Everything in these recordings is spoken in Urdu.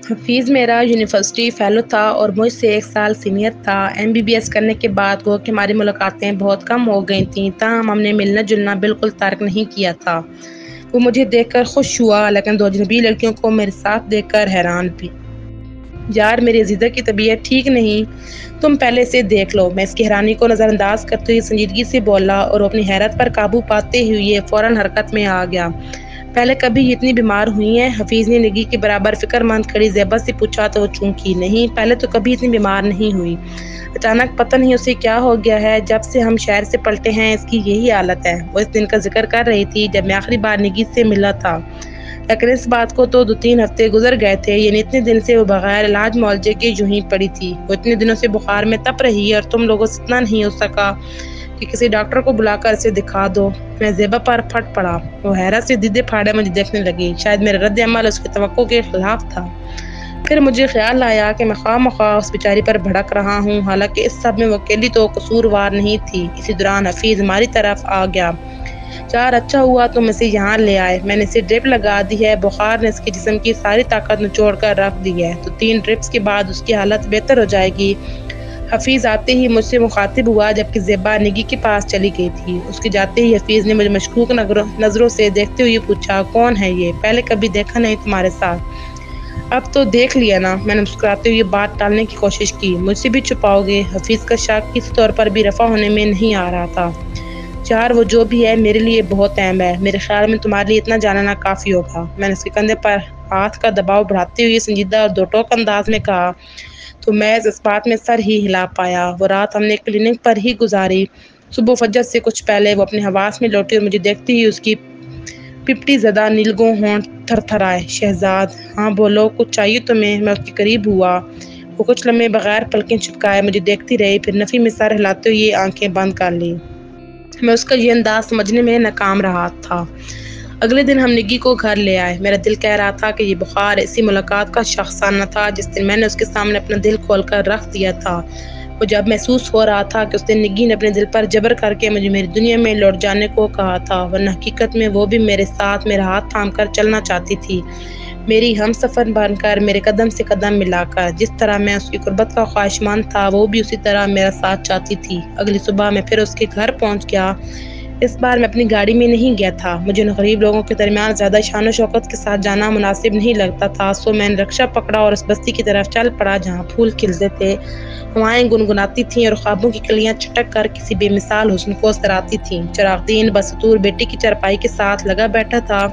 حفیظ میرا یونیورسٹی فیلو تھا اور مجھ سے 1 سال سینئر تھا۔ MBBS کرنے کے بعد گو کہ ہماری ملاقاتیں بہت کم ہو گئی تھیں، تاہم ہم نے ملنا جلنا بالکل ترک نہیں کیا تھا۔ وہ مجھے دیکھ کر خوش ہوا، لیکن 2 اجنبی لڑکیوں کو میرے ساتھ دیکھ کر حیران بھی۔ یار میری عزیزہ کی طبیعت ٹھیک نہیں، تم پہلے سے دیکھ لو۔ میں اس کی حیرانی کو نظر انداز کرتے ہوئے سنجیدگی سے بولا اور وہ اپنی حیرت پر قابو پاتے ہوئے فوراً حرکت میں آ گیا۔ پہلے کبھی یہ اتنی بیمار ہوئی ہیں؟ حفیظ نے نگی کے برابر فکر مند کھڑی زیبا سے پوچھا تو وہ چونکی۔ نہیں، پہلے تو کبھی اتنی بیمار نہیں ہوئی۔ اچانک پتہ نہیں اسے کیا ہو گیا ہے، جب سے ہم شہر سے پلٹے ہیں اس کی یہی حالت ہے۔ وہ اس دن کا ذکر کر رہی تھی جب میں آخری بار نگی سے ملا تھا، لیکن اس بات کو تو 2-3 ہفتے گزر گئے تھے، یعنی اتنے دن سے وہ بغیر علاج معالجے کے یوں ہی پڑی تھی۔ وہ اتنے دنوں سے بخار میں تپ رہی ہے اور تم لوگوں سے اتنا نہیں ہو سکا کہ کسی ڈاکٹر کو بلا کر اسے دکھا دو۔ میں زیبا پر پھٹ پڑا۔ وہ حیرت سے دیدے پھاڑے مجھے دیکھنے لگی۔ شاید میرا رد عمل اس کی توقع کے خلاف تھا۔ پھر مجھے خیال آیا کہ میں خواہ مخواہ اس بیچاری پر بھڑک رہا ہوں، حالانکہ اس سب میں وہ اکیلی تو قصوروار نہیں تھی۔ اسی دوران حفیظ ہماری طرف آ گیا۔ یار اچھا ہوا تم اسے یہاں لے آئے، میں نے اسے ڈرپ لگا دی ہے، بخار نے اس کے جسم کی ساری طاقت نچوڑ کر رکھ دی ہے، تو 3 ڈرپس کے بعد اس کی حالت بہتر ہو جائے گی۔ حفیظ آتے ہی مجھ سے مخاطب ہوا، جبکہ زیبا نگی کے پاس چلی گئی تھی۔ اس کے جاتے ہی حفیظ نے مجھے مشکوک نظروں سے دیکھتے ہوئے پوچھا، کون ہے یہ؟ پہلے کبھی دیکھا نہیں تمہارے ساتھ۔ اب تو دیکھ لیا نا، میں نے مسکراتے ہوئے بات ٹالنے کی کوشش کی۔ مجھ سے بھی چھپاؤ گے؟ حفیظ کا شک کسی طور پر بھی رفع ہونے میں نہیں آ رہا تھا۔ یار وہ جو بھی ہے میرے لیے بہت اہم ہے، میرے خیال میں تمہارے لیے اتنا جاننا کافی ہوگا۔ میں نے اس کے کندھے پر ہاتھ کا دباؤ بڑھاتے ہوئے سنجیدہ اور 2 ٹوک انداز میں کہا، تو محض اس بات میں سر ہی ہلا پایا۔ وہ رات ہم نے کلینک پر ہی گزاری۔ صبح فجر سے کچھ پہلے وہ اپنے حواس میں لوٹی اور مجھے دیکھتے ہی اس کی پپٹی زدہ نیلگوں ہونٹ تھر تھر آئے۔ شہزاد، ہاں بولو، کچھ چاہیے تمہیں؟ میں اس کے قریب ہوا۔ وہ کچھ لمحے بغیر پلکیں جھپکائے مجھے دیکھتی رہی، پھر نفی میں سر ہلاتے ہوئے آنکھیں بند کر لی۔ میں اس کا یہ انداز سمجھنے میں ناکام رہا تھا۔ اگلے دن ہم نگی کو گھر لے آئے۔ میرا دل کہہ رہا تھا کہ یہ بخار اسی ملاقات کا شاخسانہ تھا جس دن میں نے اس کے سامنے اپنا دل کھول کر رکھ دیا تھا۔ وہ جب محسوس ہو رہا تھا کہ اس دن نگی نے اپنے دل پر جبر کر کے مجھے میری دنیا میں لوٹ جانے کو کہا تھا، ورنہ حقیقت میں وہ بھی میرے ساتھ میرا ہاتھ تھام کر چلنا چاہتی تھی، میری ہم سفر بن کر، میرے قدم سے قدم ملا کر۔ جس طرح میں اس کی قربت کا خواہشمند تھا، وہ بھی اسی طرح میرا ساتھ چاہتی تھی۔ اگلی صبح میں پھر اس کے گھر پہنچ گیا۔ اس بار میں اپنی گاڑی میں نہیں گیا تھا، مجھے ان غریب لوگوں کے درمیان زیادہ شان و شوکت کے ساتھ جانا مناسب نہیں لگتا تھا، سو میں نے رکشہ پکڑا اور اس بستی کی طرف چل پڑا جہاں پھول کھلتے تھے، ہوائیں گنگناتی تھیں اور خوابوں کی کلیاں چٹک کر کسی بے مثال حسن کو سراتی تھیں۔ چراغ دین بستور بیٹی کی چارپائی کے ساتھ لگا بیٹھا تھا،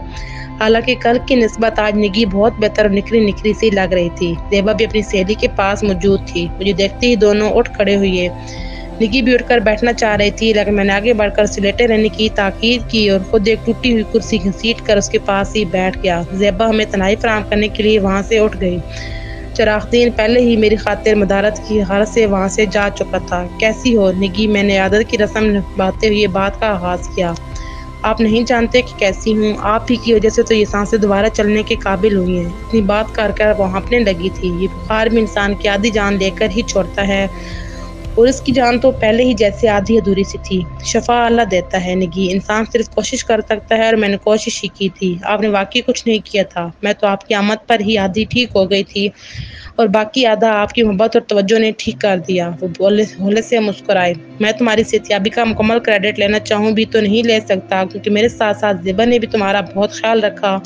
حالانکہ کل کی نسبت آج نگی بہت بہتر اور نکھری نکھری سی لگ رہی تھی۔ زیبا بھی اپنی سہیلی کے پاس موجود تھی۔ مجھے دیکھتے ہی دونوں اٹھ کھڑے ہوئے۔ نگی بھی اٹھ کر بیٹھنا چاہ رہی تھی، لیکن میں نے آگے بڑھ کر اسے لیٹے رہنے کی تاکید کی اور خود ایک ٹوٹی ہوئی کرسی گھسیٹ کر اس کے پاس ہی بیٹھ گیا۔ زیبا ہمیں تنہائی فراہم کرنے کے لیے وہاں سے اٹھ گئی۔ چراغ دین پہلے ہی میری خاطر مدارت کی غرض سے وہاں سے جا چکا تھا۔ کیسی ہو نگی؟ میں نے عادت کی رسم نبھاتے ہوئے بات کا آغاز کیا۔ آپ نہیں جانتے کہ کیسی ہوں، آپ ہی کی وجہ سے تو یہ سانسیں دوبارہ چلنے کے قابل ہوئی ہیں۔ اتنی بات کر کر وہ ہانپنے لگی تھی۔ یہ بخار بھی انسان کی آدھی جان لے کر ہی چھوڑتا ہے، اور اس کی جان تو پہلے ہی جیسے آدھی ادھوری سی تھی۔ شفا اللہ دیتا ہے نگی، انسان صرف کوشش کر سکتا ہے، اور میں نے کوشش ہی کی تھی۔ آپ نے واقعی کچھ نہیں کیا تھا، میں تو آپ کی آمد پر ہی آدھی ٹھیک ہو گئی تھی، اور باقی آدھا آپ کی محبت اور توجہ نے ٹھیک کر دیا۔ وہ ہولے سے مسکرائے۔ میں تمہاری صحتیابی کا مکمل کریڈٹ لینا چاہوں بھی تو نہیں لے سکتا، کیونکہ میرے ساتھ ساتھ زیبا نے بھی تمہارا بہت خیال رکھا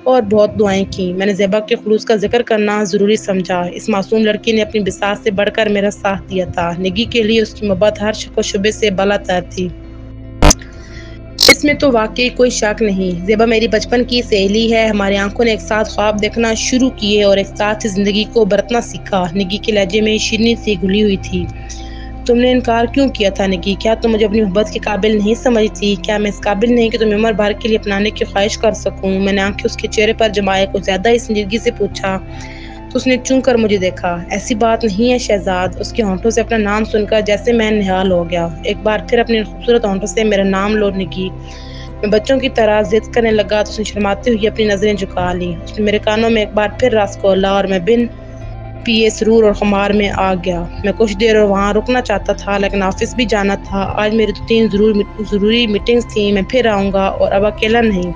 اور بہت دعائیں کی۔ میں نے زیبا کے خلوص کا ذکر کرنا ضروری سمجھا۔ اس معصوم لڑکی نے اپنی بساط سے بڑھ کر میرا ساتھ دیا تھا۔ نگی کے لیے اس کی محبت ہر شک و شبے سے بالاتر تھی۔ اس میں تو واقعی کوئی شک نہیں۔ زیبا میری بچپن کی سہیلی ہے، ہماری آنکھوں نے ایک ساتھ خواب دیکھنا شروع کیے اور ایک ساتھ ہی زندگی کو برتنا سیکھا۔ نگی کے لہجے میں شیرینی سی گھلی ہوئی تھی۔ تم نے انکار کیوں کیا تھا نگی؟ کیا تم مجھے اپنی محبت کے قابل نہیں سمجھتی؟ کیا میں اس قابل نہیں کہ تمہیں عمر بھر کے لیے اپنانے کی خواہش کر سکوں؟ میں نے آنکھیں اس کے چہرے پر جمائے کچھ زیادہ ہی سنجیدگی سے پوچھا، تو اس نے چون کر مجھے دیکھا۔ ایسی بات نہیں ہے شہزاد۔ اس کے ہونٹوں سے اپنا نام سن کر جیسے میں نہال ہو گیا۔ ایک بار پھر اپنے خوبصورت ہونٹوں سے میرا نام لو نگی۔ میں بچوں کی طرح ضد کرنے لگا تو اس نے شرماتے ہوئے اپنی نظریں جھکا لیں۔ اس نے میرے کانوں میں ایک بار پھر راز کھولا اور میں بن پیے سرور اور خمار میں آ گیا۔ میں کچھ دیر اور وہاں رکنا چاہتا تھا، لیکن آفس بھی جانا تھا۔ آج میری 3 ضروری میٹنگز تھیں۔ میں پھر آؤں گا، اور اب اکیلا نہیں،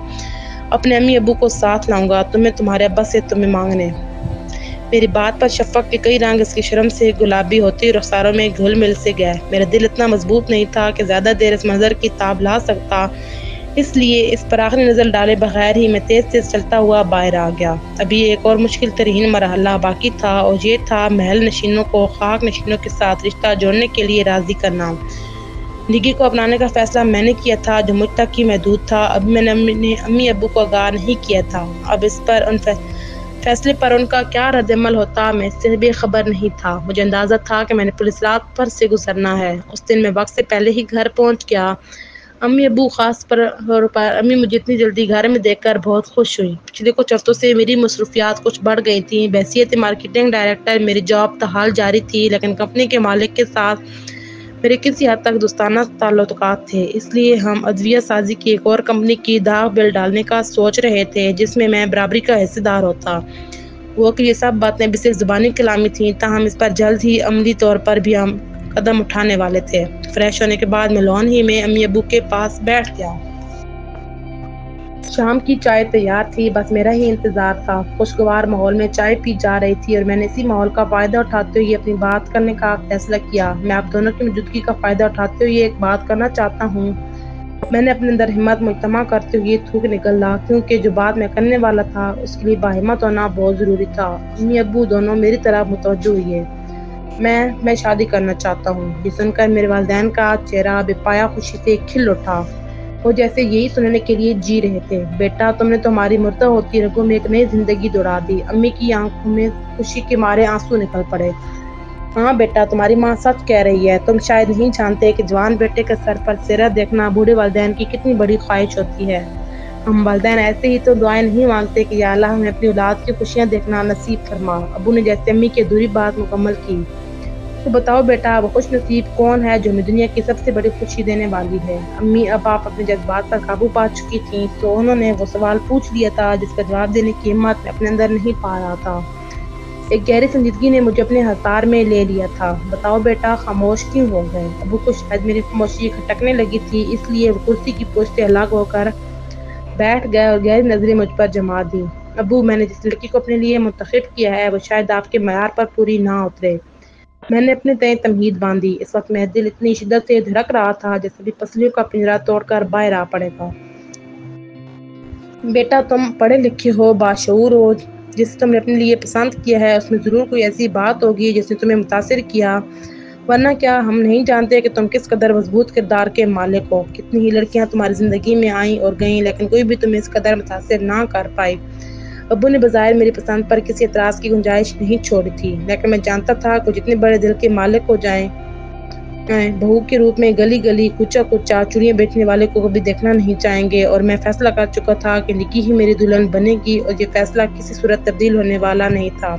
اپنے امی ابو کو ساتھ لاؤں گا، تمہیں تمہارے ابا سے تمہیں مانگنے۔ میری بات پر شفق کے کئی رنگ اس کی شرم سے گلابی ہوتی رخساروں میں گھل مل سے گئے۔ میرا دل اتنا مضبوط نہیں تھا کہ زیادہ دیر اس منظر کی تاب لا سکتا، اس لیے اس پر آخری نظر ڈالے بغیر ہی میں تیز تیز چلتا ہوا باہر آ گیا۔ ابھی ایک اور مشکل ترین مرحلہ باقی تھا اور یہ تھا محل نشینوں کو خاک نشینوں کے ساتھ رشتہ جوڑنے کے لیے راضی کرنا۔ زندگی کو اپنانے کا فیصلہ میں نے کیا تھا جو مجھ تک ہی محدود تھا۔ ابھی میں نے امی ابو کو آگاہ نہیں کیا تھا۔ اب اس پر ان فیصلے پر ان کا کیا رد عمل ہوتا میں اس سے بے خبر نہیں تھا۔ مجھے اندازہ تھا کہ میں نے پولیس رات پر سے گزرنا ہے۔ اس دن میں وقت سے پہلے ہی گھر پہنچ گیا۔ امی ابو خاص طور پر امی مجھے اتنی جلدی گھر میں دیکھ کر بہت خوش ہوئی۔ پچھلے کچھ ہفتوں سے میری مصروفیات کچھ بڑھ گئی تھیں۔ بحیثیت مارکیٹنگ ڈائریکٹر میری جاب تاحال جاری تھی، لیکن کمپنی کے مالک کے ساتھ میرے کسی حد تک دوستانہ تعلقات تھے، اس لیے ہم ادویہ سازی کی ایک اور کمپنی کی داغ بل ڈالنے کا سوچ رہے تھے جس میں میں برابری کا حصہ دار ہوتا۔ وہ کہ یہ سب باتیں بھی صرف زبانی کلامی تھیں، تاہم اس پر جلد ہی عملی طور پر بھی ہم قدم اٹھانے والے تھے۔ فریش ہونے کے بعد میں لان ہی میں امی ابو کے پاس بیٹھ گیا۔ شام کی چائے تیار تھی، بس میرا ہی انتظار تھا۔ خوشگوار ماحول میں چائے پی جا رہی تھی اور میں نے اسی ماحول کا فائدہ اٹھاتے ہوئے اپنی بات کرنے کا فیصلہ کیا۔ میں آپ دونوں کی موجودگی کا فائدہ اٹھاتے ہوئے ایک بات کرنا چاہتا ہوں۔ میں نے اپنے اندر ہمت مجتمع کرتے ہوئے تھوک نکلا، کیونکہ جو بات میں کرنے والا تھا اس کے لیے باہمت ہونا بہت ضروری تھا۔ امی ابو دونوں میری طرف متوجہ ہوئے۔ میں شادی کرنا چاہتا ہوں۔ یہ سن کر میرے والدین کا چہرہ بے پایا خوشی سے کھل اٹھا۔ وہ جیسے یہی سننے کے لیے جی رہے تھے۔ بیٹا، تم نے تو ہماری مردہ ہوتی رگوں میں ایک نئی زندگی دوڑا دی۔ امی کی آنکھوں میں خوشی کے مارے آنسو نکل پڑے۔ ہاں بیٹا، تمہاری ماں سچ کہہ رہی ہے۔ تم شاید نہیں جانتے کہ جوان بیٹے کے سر پر سہرا دیکھنا بوڑھے والدین کی کتنی بڑی خواہش ہوتی ہے۔ ہم والدین ایسے ہی تو دعائیں نہیں مانگتے کہ یا اللہ ہمیں اپنی اولاد کی خوشیاں دیکھنا نصیب فرما۔ ابو نے جیسے امی کی ادھوری بات مکمل کی۔ تو بتاؤ بیٹا، وہ خوش نصیب کون ہے جو ہمیں دنیا کی سب سے بڑی خوشی دینے والی ہے؟ امی اب آپ اپنے جذبات پر قابو پا چکی تھیں، تو انہوں نے وہ سوال پوچھ لیا تھا جس کا جواب دینے کی ہمت میں اپنے اندر نہیں پا رہا تھا۔ ایک گہری سنجیدگی نے مجھے اپنے ہتار میں لے لیا تھا۔ بتاؤ بیٹا، خاموش کیوں ہو گئے؟ ابو کو شاید میری خاموشی کھٹکنے لگی تھی، اس لیے وہ کرسی کی پوچھ سے الگ ہو کر بیٹھ گئے اور گہری نظریں مجھ پر جما دیں۔ ابو، میں نے جس لڑکی کو اپنے لیے منتخب کیا ہے وہ شاید آپ کے معیار پر پوری نہ اترے۔ میں نے اپنے تئیں تمہید باندھی۔ اس وقت میرا دل اتنی شدت سے دھڑک رہا تھا جیسے بھی پسلیوں کا پنجرا توڑ کر باہر آ پڑے گا۔ بیٹا، تم پڑھے لکھے ہو، باشعور ہو، جسے تم نے اپنے لیے پسند کیا ہے اس میں ضرور کوئی ایسی بات ہوگی جس نے تمہیں متاثر کیا، ورنہ کیا ہم نہیں جانتے کہ تم کس قدر مضبوط کردار کے مالک ہو۔ کتنی ہی لڑکیاں تمہاری زندگی میں آئیں اور گئیں، لیکن کوئی بھی تمہیں اس قدر متاثر نہ کر پائی۔ ابو نے بظاہر میری پسند پر کسی اعتراض کی گنجائش نہیں چھوڑی تھی، لیکن میں جانتا تھا کہ جتنے بڑے دل کے مالک ہو جائیں، بہو کے روپ میں گلی گلی کوچا کوچا چوڑیاں بیچنے والے کو کبھی دیکھنا نہیں چاہیں گے، اور میں فیصلہ کر چکا تھا کہ نکی ہی میری دلہن بنے گی، اور یہ فیصلہ کسی صورت تبدیل ہونے والا نہیں تھا۔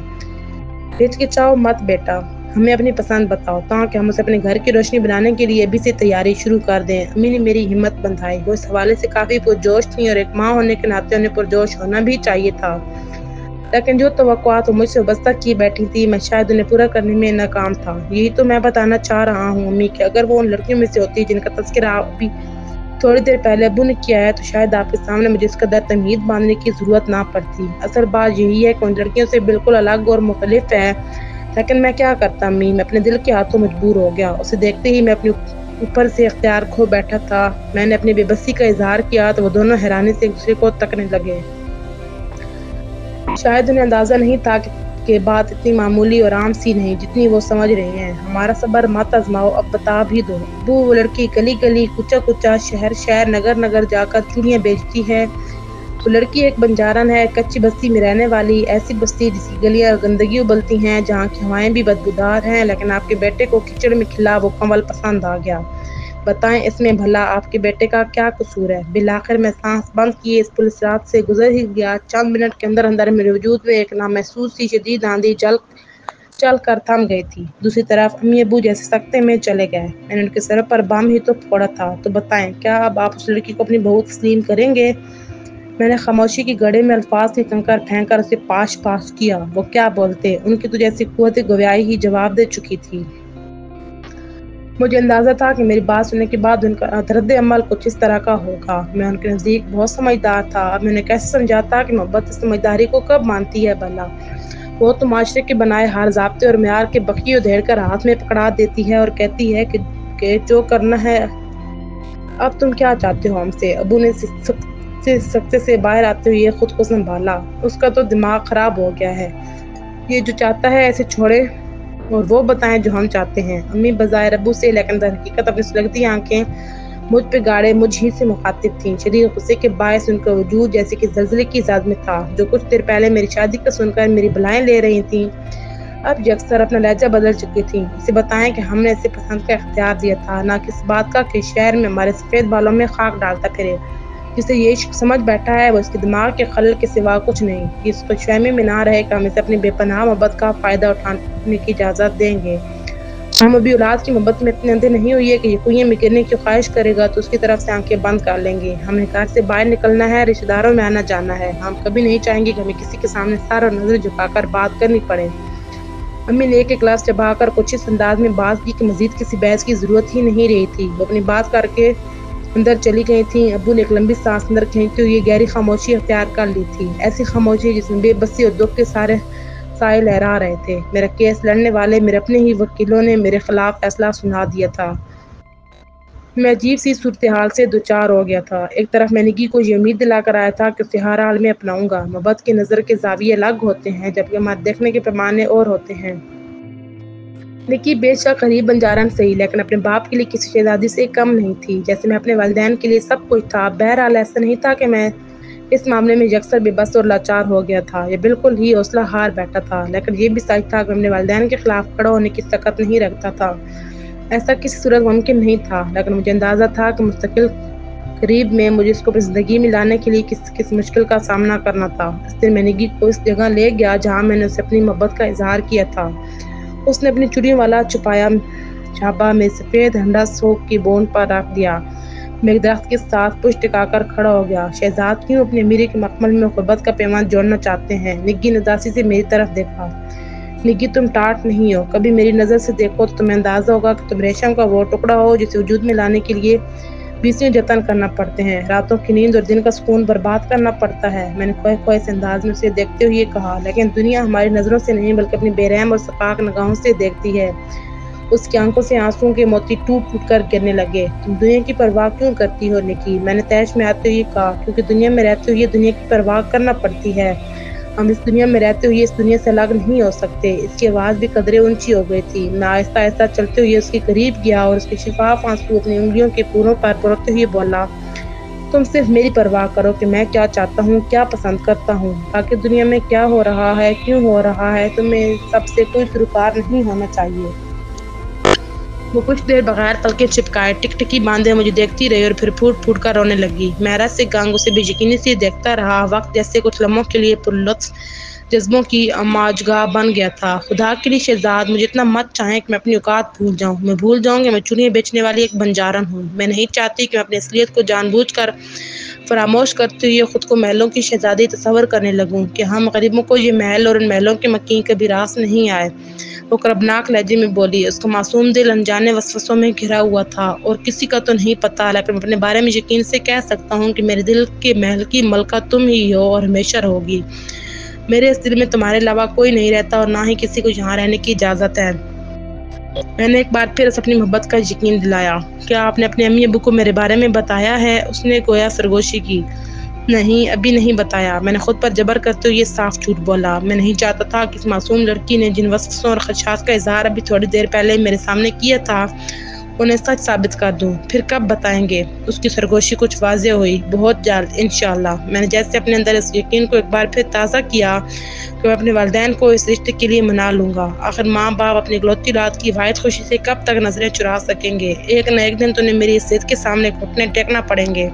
ہچکچاؤ مت بیٹا، ہمیں اپنی پسند بتاؤ تاکہ ہم اسے اپنے گھر کی روشنی بنانے کے لیے ابھی سے تیاری شروع کر دیں۔ امی نے میری ہمت بندھائی۔ وہ اس حوالے سے کافی پرجوش تھیں اور ایک ماں ہونے کے ناطے انہیں پرجوش ہونا بھی چاہیے تھا، لیکن جو توقعات وہ مجھ سے وابستہ کی بیٹھی تھی میں شاید انہیں پورا کرنے میں ناکام تھا۔ یہی تو میں بتانا چاہ رہا ہوں امی کہ اگر وہ ان لڑکیوں میں سے ہوتی جن کا تذکرہ ابھی تھوڑی دیر پہلے ابو نے کیا ہے تو شاید آپ کے سامنے مجھے اس قدر تمہید باندھنے کی ضرورت نہ پڑتی۔ اصل بات یہی ہے کہ ان لڑکیوں سے بالکل الگ اور مختلف ہے، لیکن میں کیا کرتا امی، میں اپنے دل کے ہاتھوں مجبور ہو گیا۔ اسے دیکھتے ہی میں اپنے اوپر سے اختیار کھو بیٹھا تھا۔ میں نے اپنی بے بسی کا اظہار کیا تو وہ دونوں حیرانی سے ایک دوسرے کو تکنے لگے۔ شاید انہیں اندازہ نہیں تھا کہ بات اتنی معمولی اور عام سی نہیں جتنی وہ سمجھ رہے ہیں۔ ہمارا صبر مت آزماؤ، اب بتا بھی دو۔ ابو، وہ لڑکی گلی گلی کوچا کوچا شہر شہر نگر نگر جا کر چوڑیاں بیچتی ہے۔ وہ لڑکی ایک بنجارن ہے، کچی بستی میں رہنے والی، ایسی بستی جس کی گلیاں گندگی ابلتی ہیں، جہاں کی ہوائیں بھی بدبودار ہیں، لیکن آپ کے بیٹے کو کیچڑ میں کھلا وہ کنول پسند آ گیا۔ بتائیں اس میں بھلا آپ کے بیٹے کا کیا قصور ہے؟ بالآخر میں سانس بند کیے اس پولیس رات سے گزر ہی گیا۔ چند منٹ کے اندر اندر میرے وجود میں ایک نامحسوس سی شدید آندھی چل کر تھم گئی تھی۔ دوسری طرف امی ابو جیسے سکتے میں چلے گئے۔ میں نے ان کے سر پر بم ہی تو پھوڑا تھا۔ تو بتائیں، کیا اب آپ اس لڑکی کو اپنی بہو تسلیم کریں گے؟ میں نے خاموشی کی گڑھے میں الفاظ کے کنکر پھینک کر اسے پاش پاش کیا۔ وہ کیا بولتے، ان کی تو جیسی قوت گویائی ہی جواب دے چکی تھی۔ مجھے اندازہ تھا کہ میری بات سننے کے بعد ان کا رد عمل کچھ اس طرح کا ہوگا۔ میں ان کے نزدیک بہت سمجھدار تھا۔ اب میں انہیں کیسے سمجھاتا کہ محبت اس سمجھداری کو کب مانتی ہے بھلا؟ وہ تو معاشرے کے بنائے ہر ضابطے اور معیار کے بقی ادھیڑ کر ہاتھ میں پکڑا دیتی ہے اور کہتی ہے کہ جو کرنا ہے اب تم کیا چاہتے ہو ہم سے۔ ابو نے سکتے سے باہر آتے ہوئے خود کو سنبھالا۔ اس کا تو دماغ خراب ہو گیا ہے، یہ جو چاہتا ہے ایسے چھوڑے اور وہ بتائیں جو ہم چاہتے ہیں۔ امی بظاہر ابو سے لیکن در حقیقت اپنی سلگتی آنکھیں مجھ پہ گاڑے مجھ ہی سے مخاطب تھیں۔ شدید غصے کے باعث ان کا وجود جیسے کہ زلزلے کی زد میں تھا۔ جو کچھ دیر پہلے میری شادی کا سن کر میری بلائیں لے رہی تھیں، اب یکسر اپنا لہجہ بدل چکی تھیں۔ اسے بتائیں کہ ہم نے اسے پسند کا اختیار دیا تھا، نہ کہ اس بات کا کہ شہر میں ہمارے سفید بالوں میں خاک ڈالتا پھرے۔ جسے یہ عشق سمجھ بیٹھا ہے وہ اس کے دماغ کے خلل کے سوا کچھ نہیں۔ یہ اس خوش فہمی میں نہ رہے کہ ہم اسے اپنی بے پناہ محبت کا فائدہ اٹھانے کی اجازت دیں گے۔ ہم ابھی اولاد کی محبت میں اتنے اندھے نہیں ہوئے کہ یہ کنویں میں گرنے کی خواہش کرے گا تو اس کی طرف سے آنکھیں بند کر لیں گے۔ ہمیں گھر سے باہر نکلنا ہے، رشتہ داروں میں آنا جانا ہے۔ ہم کبھی نہیں چاہیں گے کہ ہمیں کسی کے سامنے سر اور نظر جھکا کر بات کرنی پڑے۔ امی نے ایک گلاس چبا کر کچھ اس انداز میں بات کی کہ مزید کسی بحث کی ضرورت ہی نہیں رہی تھی۔ وہ اپنی بات کر کے اندر چلی گئی تھیں۔ ابو نے ایک لمبی سانس اندر کھینچتے ہوئے گہری خاموشی اختیار کر لی تھی، ایسی خاموشی جس میں بے بسی اور دکھ کے سارے سائے لہرا رہے تھے۔ میرا کیس لڑنے والے میرے اپنے ہی وکیلوں نے میرے خلاف فیصلہ سنا دیا تھا۔ میں عجیب سی صورتحال سے دوچار ہو گیا تھا۔ ایک طرف میں نکی کو یہ امید دلا کر آیا تھا کہ اسے ہر حال میں اپناؤں گا۔ محبت کے نظر کے زاویے الگ ہوتے ہیں جبکہ ہمارے دیکھنے کے پیمانے اور ہوتے ہیں۔ نکی بے شک غریب بنجارن صحیح لیکن اپنے باپ کے لیے کسی شہزادی سے کم نہیں تھی، جیسے میں اپنے والدین کے لیے سب کچھ تھا۔ بہرحال ایسا نہیں تھا کہ میں اس معاملے میں یکسر بے بس اور لاچار ہو گیا تھا، یہ بالکل ہی حوصلہ ہار بیٹھا تھا۔ لیکن یہ بھی سچ تھا کہ میں اپنے والدین کے خلاف کھڑا ہونے کی طاقت نہیں رکھتا تھا، ایسا کسی صورت ممکن نہیں تھا۔ لیکن مجھے اندازہ تھا کہ مستقبل قریب میں مجھے اس کو اپنی زندگی میں لانے کے لیے کس مشکل کا سامنا کرنا تھا۔ اس دن میں نکی کو اس جگہ لے گیا جہاں میں نے اسے اپنی محبت کا اظہار کیا تھا۔ اس نے اپنی چڑیوں والا چھپایا چھاپا میں سفید ہنڈا سوک کی بوند پر رکھ دیا۔ میں ایک درخت کے ساتھ پشت ٹکا کر کھڑا ہو گیا۔ شہزاد کیوں اپنی امیری کے مکمل میں غربت کا پیمان جوڑنا چاہتے ہیں؟ نکی نے اداسی سے میری طرف دیکھا۔ نکی تم ٹاٹ نہیں ہو، کبھی میری نظر سے دیکھو تو تمہیں اندازہ ہوگا کہ تم ریشم کا وہ ٹکڑا ہو جسے وجود میں لانے کے لیے بیسویں جتن کرنا پڑتے ہیں، راتوں کی نیند اور دن کا سکون برباد کرنا پڑتا ہے۔ میں نے کھوئے کھوئے سے انداز میں اسے دیکھتے ہوئے کہا، لیکن دنیا ہماری نظروں سے نہیں بلکہ اپنی بے رحم اور سفاک نگاہوں سے دیکھتی ہے۔ اس کی آنکھوں سے آنسوؤں کے موتی ٹوٹ ٹوٹ کر گرنے لگے۔ تم دنیا کی پرواہ کیوں کرتی ہو نکی؟ میں نے تیش میں آتے ہوئے کہا، کیونکہ دنیا میں رہتے ہوئے دنیا کی پرواہ کرنا پڑتی ہے۔ ہم اس دنیا میں رہتے ہوئے اس دنیا سے الگ نہیں ہو سکتے۔ اس کی آواز بھی قدرے اونچی ہو گئی تھی۔ میں آہستہ آہستہ چلتے ہوئے اس کے قریب گیا اور اس کے شفاف آنسو اپنی انگلیوں کے پوروں پر پروکتے ہوئے بولا، تم صرف میری پرواہ کرو کہ میں کیا چاہتا ہوں، کیا پسند کرتا ہوں، باقی دنیا میں کیا ہو رہا ہے، کیوں ہو رہا ہے، تمہیں سب سے کوئی سروکار نہیں ہونا چاہیے۔ وہ کچھ دیر بغیر پلکیں چپکائے ٹکٹکی باندھے مجھے دیکھتی رہی اور پھر پھوٹ پھوٹ کر رونے لگی۔ میں حیرت سے گنگ اسے بے یقینی سے دیکھتا رہا۔ وقت جیسے کچھ لمحوں کے لیے پرلطف جذبوں کی امواجگاہ بن گیا تھا۔ خدا کے لیے شہزاد مجھے اتنا مت چاہیں کہ میں اپنی اوقات بھول جاؤں۔ میں بھول جاؤں کہ میں چڑیاں بیچنے والی ایک بنجارن ہوں۔ میں نہیں چاہتی کہ میں اپنی اصلیت کو جان بوجھ کر فراموش کرتے ہوئے خود کو محلوں کی شہزادی تصور کرنے لگوں کہ ہم غریبوں کو یہ محل اور ان محلوں کے مکین کبھی راس نہیں آئے۔ وہ کربناک لہجے میں بولی۔ اس کا معصوم دل انجانے وسوسوں میں گھرا ہوا تھا اور کسی کا تو نہیں پتا، لیکن میں اپنے بارے میں یقین سے کہہ سکتا ہوں کہ میرے دل کے محل کی ملکہ تم ہی ہو اور ہمیشہ رہوگی۔ میرے اس دل میں تمہارے علاوہ کوئی نہیں رہتا اور نہ ہی کسی کو یہاں رہنے کی اجازت ہے۔ میں نے ایک بار پھر اپنی محبت کا یقین دلایا۔ کیا آپ نے اپنے امی ابو کو میرے بارے میں بتایا ہے؟ اس نے گویا سرگوشی کی۔ نہیں، ابھی نہیں بتایا۔ میں نے خود پر جبر کرتے ہوئے صاف جھوٹ بولا۔ میں نہیں چاہتا تھا کہ اس معصوم لڑکی نے جن وسوسوں اور خدشات کا اظہار ابھی تھوڑی دیر پہلے میرے سامنے کیا تھا انہیں سچ ثابت کر دوں۔ پھر کب بتائیں گے؟ اس کی سرگوشی کچھ واضح ہوئی۔ بہت جلد انشاءاللہ۔ میں نے جیسے اپنے اندر اس یقین کو ایک بار پھر تازہ کیا کہ میں اپنے والدین کو اس رشتے کے لیے منا لوں گا۔ آخر ماں باپ اپنی اکلوتی اولاد کی واحد خوشی سے کب تک نظریں چرا سکیں گے؟ ایک نہ ایک دن تو انہیں میری اس ضد کے سامنے گھٹنے ٹیکنا پڑیں گے۔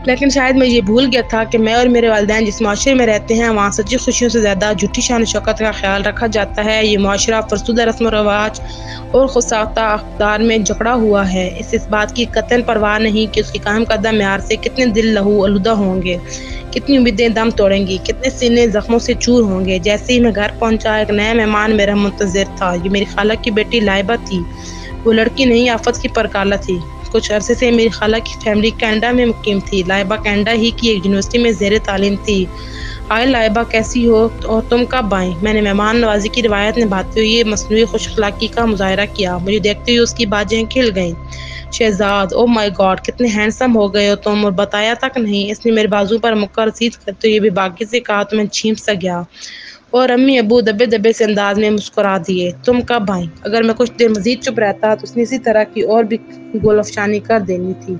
لیکن شاید میں یہ بھول گیا تھا کہ میں اور میرے والدین جس معاشرے میں رہتے ہیں وہاں سچی خوشیوں سے زیادہ جھوٹی شان و شوکت کا خیال رکھا جاتا ہے۔ یہ معاشرہ فرسودہ رسم و رواج اور خود ساختہ اقدار میں جکڑا ہوا ہے۔ اس بات کی قطعاً پرواہ نہیں کہ اس کی قائم کردہ معیار سے کتنے دل لہو آلودہ ہوں گے، کتنی امیدیں دم توڑیں گی، کتنے سینے زخموں سے چور ہوں گے۔ جیسے ہی میں گھر پہنچا ایک نیا مہمان میرا منتظر تھا۔ یہ میری خالہ کی بیٹی لائبہ تھی۔ وہ لڑکی نہیں آفت کی پرکالہ تھی۔ کچھ عرصے سے میری خالہ کی فیملی کینیڈا میں مقیم تھی۔ لائبہ کینیڈا ہی کی ایک یونیورسٹی میں زیر تعلیم تھی۔ ہائے لائبہ کیسی ہو اور تم کب آئیں؟ میں نے مہمان نوازی کی روایت نبھاتے ہوئے مصنوعی خوش اخلاقی کا مظاہرہ کیا۔ مجھے دیکھتے ہوئے اس کی باجیں کھل گئیں۔ شہزاد، او مائی گاڈ، کتنے ہینڈسم ہو گئے ہو تم، اور بتایا تک نہیں۔ اس نے میرے بازو پر مکہ رسید کرتے ہوئے بھی باقی سے کہا تو میں چھینپ سا گیا، اور امی ابو دبے دبے سے انداز میں مسکرا دیے۔ تم کب آئیں؟ اگر میں کچھ دیر مزید چپ رہتا تو اس نے اسی طرح کی اور بھی گول افشانی کر دینی تھی۔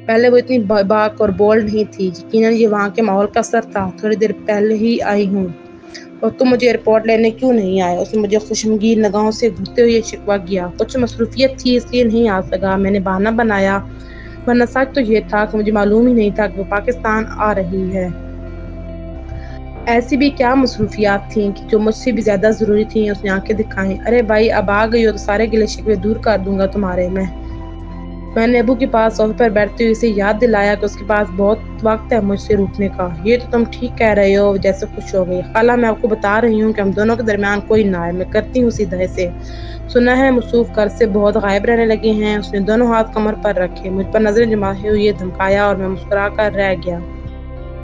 پہلے وہ اتنی باک اور بولڈ نہیں تھی۔ یقیناً یہ وہاں کے ماحول کا اثر تھا۔ تھوڑی دیر پہلے ہی آئی ہوں، اور تم مجھے ایئرپورٹ لینے کیوں نہیں آئے؟ اس نے مجھے خشمگین نگاہوں سے گھورتے ہوئے شکوہ کیا۔ کچھ مصروفیت تھی، اس لیے نہیں آ سکا۔ میں نے بہانہ بنایا، ورنہ سچ تو یہ تھا کہ مجھے معلوم ہی نہیں تھا کہ وہ پاکستان آ رہی ہے۔ ایسی بھی کیا مصروفیات تھیں کہ جو مجھ سے بھی زیادہ ضروری تھیں؟ اس نے آنکھیں دکھائیں۔ ارے بھائی، اب آ گئی ہو تو سارے گلے شکوے دور کر دوں گا تمہارے۔ میں نے ابو کے پاس صوفے پر بیٹھتے ہوئے اسے یاد دلایا کہ اس کے پاس بہت وقت ہے مجھ سے روٹھنے کا۔ یہ تو تم ٹھیک کہہ رہے ہو، جیسے خوش ہو گئی۔ خالہ، میں آپ کو بتا رہی ہوں کہ ہم دونوں کے درمیان کوئی نہ ہے۔ میں کرتی ہوں سیدھے سے۔ سنا ہے مصروف گھر سے بہت غائب رہنے لگے ہیں۔ اس نے دونوں ہاتھ کمر پر رکھے، مجھ پر نظریں جمائے ہوئے دھمکایا، اور میں مسکرا کر رہ گیا۔